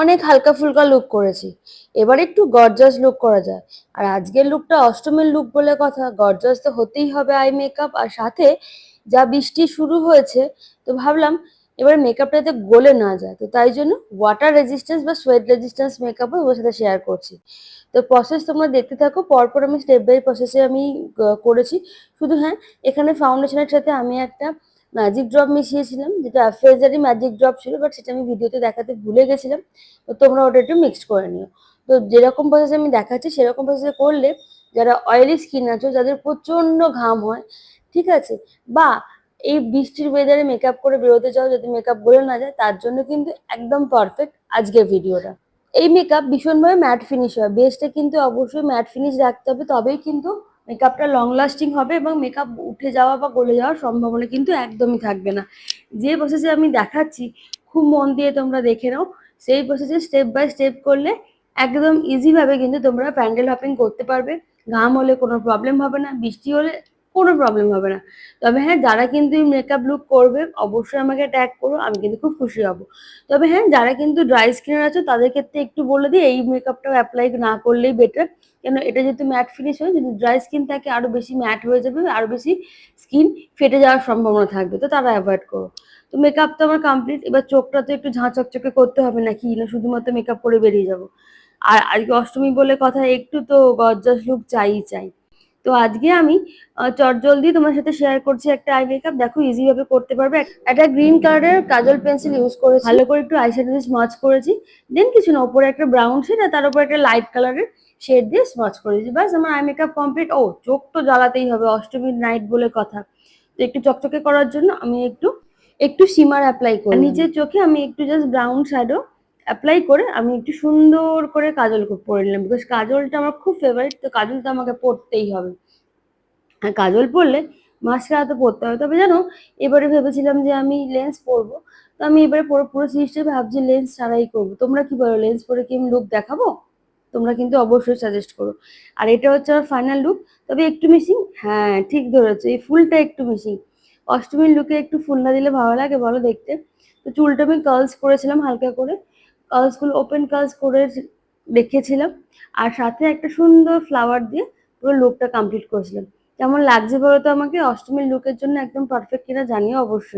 অনেক হালকা ফুলকা লুক করেছি। এবার একটু গর্জাস লুক করা যায়। আর আজকের লুকটা অষ্টমীর লুক বলে কথা, গর্জাস তো হতেই হবে আই মেকআপ। আর সাথে যা বৃষ্টি শুরু হয়েছে, তো ভাবলাম এবার মেকআপটা যাতে গলে না যায়, তো তাই জন্য ওয়াটার রেজিস্ট্যান্স বা সোয়েট রেজিস্ট্যান্স মেকআপও ওর সাথে শেয়ার করছি। তো প্রসেস তোমরা দেখতে থাকো, পরপর আমি স্টেপ বাই প্রসেসে আমি করেছি। শুধু হ্যাঁ, এখানে ফাউন্ডেশনের সাথে আমি একটা ম্যাজিক ড্রপ মিশিয়েছিলাম, যেটা ফেজারি ম্যাজিক ড্রপ ছিল, বাট সেটা আমি ভিডিওতে দেখাতে ভুলে গেছিলাম। তো তোমরা ওটা একটু মিক্সড করে নিও। তো যেরকম প্রসেসে আমি দেখাচ্ছি সেরকম প্রসেসে করলে যারা অয়েলি স্কিন আছে, যাদের প্রচন্ড ঘাম হয়, ঠিক আছে, বা এই বৃষ্টির ওয়েদারে মেকআপ করে বেরোতে চাও যাতে মেকআপ গলে না যায়, তার জন্য কিন্তু একদম পারফেক্ট আজকের ভিডিওটা। এই মেকআপ ভীষণভাবে ম্যাট ফিনিশ হয়, বেসটা কিন্তু অবশ্যই ম্যাট ফিনিশ রাখতে হবে, তবেই কিন্তু মেকআপটা লং লাস্টিং হবে এবং মেকআপ উঠে যাওয়া বা গলে যাওয়ার সম্ভাবনা কিন্তু একদমই থাকবে না। যে প্রসেসে আমি দেখাচ্ছি খুব মন দিয়ে তোমরা দেখে নাও, সেই প্রসেসে স্টেপ বাই স্টেপ করলে একদম ইজিভাবে কিন্তু তোমরা প্যান্ডেল হপিং করতে পারবে। ঘাম হলে কোনো প্রবলেম হবে না, বৃষ্টি হলে কোনো প্রবলেম হবে না। তবে হ্যাঁ, যারা কিন্তু মেকআপ লুক করবে অবশ্যই আমাকে ট্যাগ করো, আমি কিন্তু খুব খুশি হব। তবে হ্যাঁ, যারা কিন্তু ড্রাই স্কিনের আছে তাদের ক্ষেত্রে একটু বলে দিই, এই মেকআপটাও অ্যাপ্লাই না করলেই বেটার। কেন, এটা যেহেতু ম্যাট ফিনিশ হয়, যদি ড্রাই স্কিন থাকে আরো বেশি ম্যাট হয়ে যাবে, আরো বেশি স্কিন ফেটে যাওয়ার সম্ভাবনা থাকবে, তো তারা অ্যাভয়েড করো। তো মেকআপ তো আমার কমপ্লিট, এবার চোখটা তো একটু ঝাঁ চকচকে করতে হবে নাকি, না শুধুমাত্র মেকআপ করে বেরিয়ে যাবো? আর আজকে অষ্টমী বলে কথা, একটু তো গর্জাস লুক চাই চাই। তো আজকে আমি চটজলদি তোমার সাথে শেয়ার করছি একটা আই মেকআপ, দেখো ইজি ভাবে করতে পারবে। একটা গ্রিন কালারের কাজল পেন্সিল ইউজ করেছি, ভালো করে একটু আইশ্যাডো দিয়ে স্মাচ করেছি। দেন কিছু না, ওপরে একটা ব্রাউন শেড আর তার উপর একটা লাইট কালারের শেড দিয়ে স্মাচ করেছি, ব্যাস আমার আই মেকআপ কমপ্লিট। ও, চোখ তো জ্বালাতেই হবে, অষ্টমীর নাইট বলে কথা। তো একটু চকচকে করার জন্য আমি একটু একটু শিমার অ্যাপ্লাই করি নিচের চোখে, আমি একটু জাস্ট ব্রাউন শ্যাডো অ্যাপ্লাই করে আমি একটু সুন্দর করে কাজল পরে নিলাম, বিকজ কাজলটা আমার খুব ফেভারিট, তো কাজলটা আমাকে পরতেই হবে। আর কাজল পরলে মাস্কারা তো পরতে হবে। তবে জানো, এবারে ভেবেছিলাম যে আমি লেন্স পরবো, তো আমি এবারে পুরো পুরো সিরিজটা ভাবছি লেন্স ছাড়াই করবো। তোমরা কি বলো, লেন্স পরে কি আমি লুক দেখাবো? তোমরা কিন্তু অবশ্যই সাজেস্ট করো। আর এটা হচ্ছে আমার ফাইনাল লুক। তবে একটু মিসিং, হ্যাঁ ঠিক ধরেছো, এই ফুলটা একটু মিসিং। অষ্টমীর লুকে একটু ফুল না দিলে ভালো লাগে বলো দেখতে? তো চুলটা আমি কার্লস করেছিলাম হালকা করে, কার্লস গুলো ওপেন কার্লস করে রেখেছিলাম। আর সাথে একটা সুন্দর ফ্লাওয়ার দিয়ে পুরো লুকটা কমপ্লিট করেছিলাম। কেমন লাগছে বলো তো আমাকে? অষ্টমীর লুকের জন্য একদম পারফেক্ট কিনা জানিও অবশ্যই।